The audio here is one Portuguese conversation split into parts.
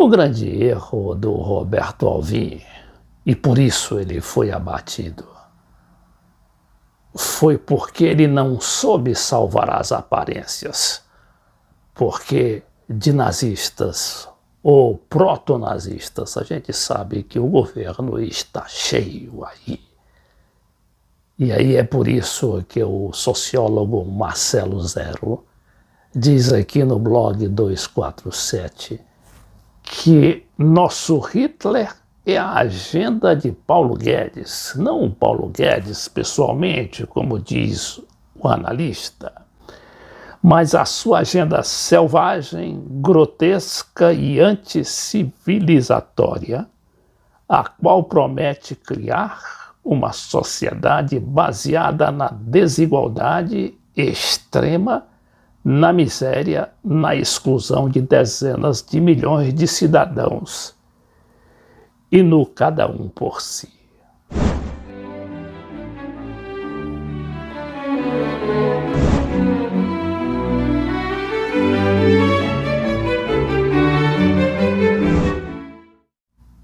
O grande erro do Roberto Alvim, e por isso ele foi abatido, foi porque ele não soube salvar as aparências, porque de nazistas ou proto-nazistas a gente sabe que o governo está cheio aí. E aí é por isso que o sociólogo Marcelo Zero diz aqui no blog 247 que nosso Hitler é a agenda de Paulo Guedes, não o Paulo Guedes pessoalmente, como diz o analista, mas a sua agenda selvagem, grotesca e anticivilizatória, a qual promete criar uma sociedade baseada na desigualdade extrema, na miséria, na exclusão de dezenas de milhões de cidadãos e no cada um por si.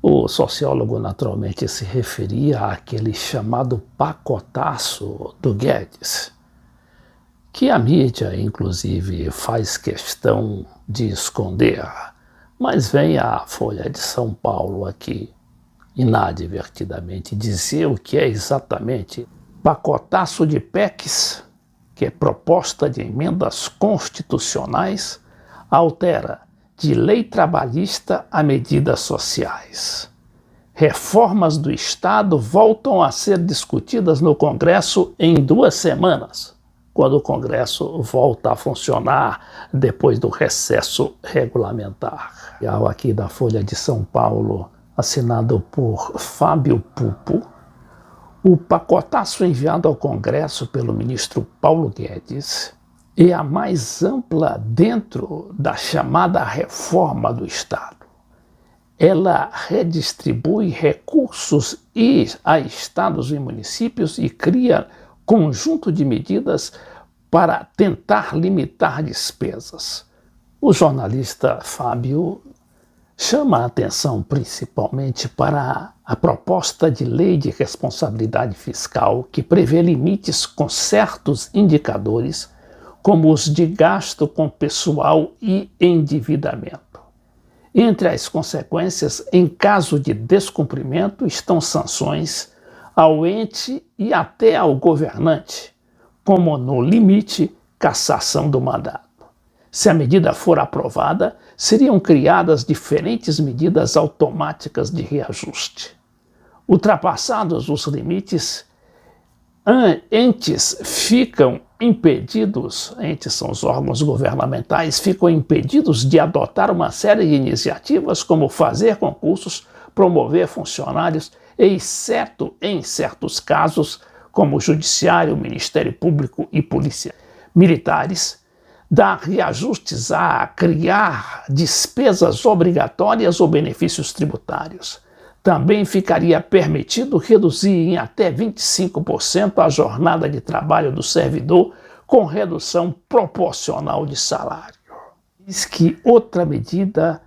O sociólogo naturalmente se referia àquele chamado pacotaço do Guedes, que a mídia, inclusive, faz questão de esconder, mas vem a Folha de São Paulo aqui, inadvertidamente, dizer o que é exatamente pacotaço de PECs, que é proposta de emendas constitucionais, altera de lei trabalhista a medidas sociais. Reformas do Estado voltam a ser discutidas no Congresso em 2 semanas, quando o Congresso volta a funcionar depois do recesso regulamentar. Aqui da Folha de São Paulo, assinado por Fábio Pupo, o pacotaço enviado ao Congresso pelo ministro Paulo Guedes é a mais ampla dentro da chamada reforma do Estado. Ela redistribui recursos a estados e municípios e cria conjunto de medidas para tentar limitar despesas. O jornalista Fábio chama a atenção principalmente para a proposta de lei de responsabilidade fiscal que prevê limites com certos indicadores, como os de gasto com pessoal e endividamento. Entre as consequências, em caso de descumprimento, estão sanções ao ente e até ao governante, como no limite, cassação do mandato. Se a medida for aprovada, seriam criadas diferentes medidas automáticas de reajuste. Ultrapassados os limites, entes são os órgãos governamentais, ficam impedidos de adotar uma série de iniciativas como fazer concursos, promover funcionários, exceto em certos casos, como o Judiciário, o Ministério Público e Polícia Militares, dar reajustes a criar despesas obrigatórias ou benefícios tributários. Também ficaria permitido reduzir em até 25% a jornada de trabalho do servidor com redução proporcional de salário. Diz que outra medida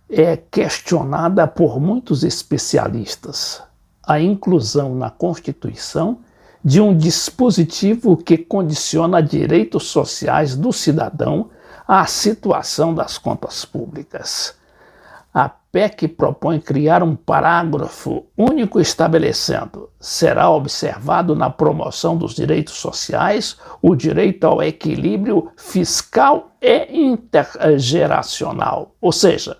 é questionada por muitos especialistas: a inclusão na Constituição de um dispositivo que condiciona direitos sociais do cidadão à situação das contas públicas. A PEC propõe criar um parágrafo único estabelecendo: será observado na promoção dos direitos sociais o direito ao equilíbrio fiscal e intergeracional, ou seja,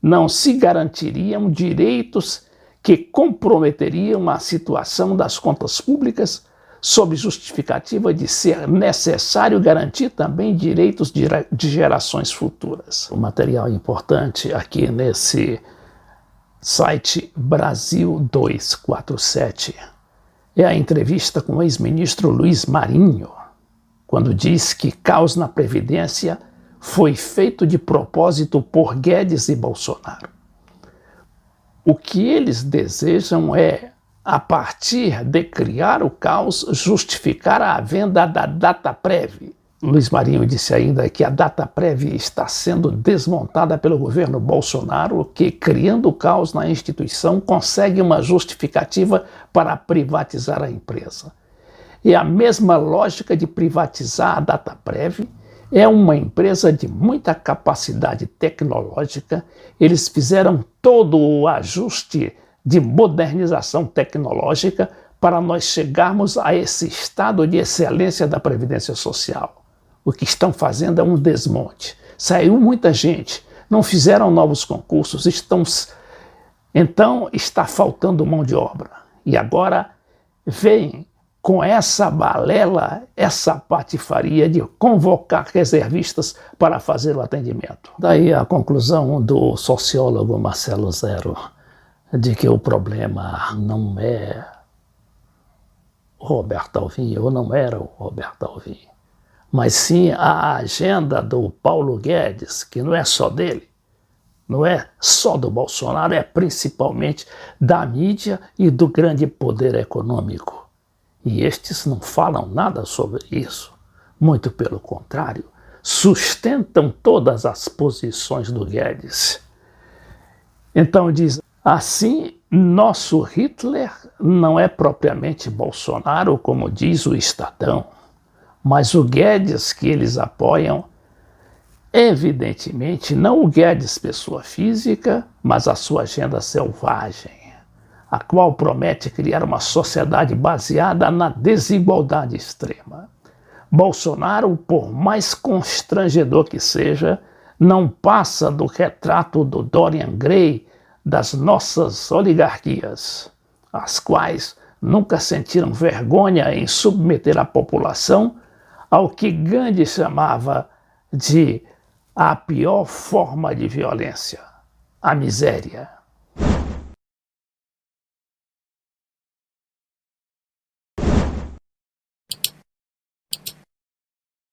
não se garantiriam direitos que comprometeriam a situação das contas públicas, sob justificativa de ser necessário garantir também direitos de gerações futuras. Um material importante aqui nesse site Brasil 247 é a entrevista com o ex-ministro Luiz Marinho, quando diz que caos na Previdência foi feito de propósito por Guedes e Bolsonaro. O que eles desejam é, a partir de criar o caos, justificar a venda da Dataprev, Luiz Marinho disse ainda que a Dataprev está sendo desmontada pelo governo Bolsonaro, que, criando caos na instituição, consegue uma justificativa para privatizar a empresa. E a mesma lógica de privatizar a Dataprev. É uma empresa de muita capacidade tecnológica. Eles fizeram todo o ajuste de modernização tecnológica para nós chegarmos a esse estado de excelência da Previdência Social. O que estão fazendo é um desmonte. Saiu muita gente, não fizeram novos concursos, então está faltando mão de obra. E agora vem com essa balela, essa patifaria de convocar reservistas para fazer o atendimento. Daí a conclusão do sociólogo Marcelo Zero, de que o problema não é o Roberto Alvim, ou não era o Roberto Alvim, mas sim a agenda do Paulo Guedes, que não é só dele, não é só do Bolsonaro, é principalmente da mídia e do grande poder econômico. E estes não falam nada sobre isso, muito pelo contrário, sustentam todas as posições do Guedes. Então diz, assim, nosso Hitler não é propriamente Bolsonaro, como diz o Estadão, mas o Guedes que eles apoiam, evidentemente, não o Guedes pessoa física, mas a sua agenda selvagem, a qual promete criar uma sociedade baseada na desigualdade extrema. Bolsonaro, por mais constrangedor que seja, não passa do retrato do Dorian Gray das nossas oligarquias, as quais nunca sentiram vergonha em submeter a população ao que Gandhi chamava de a pior forma de violência, a miséria.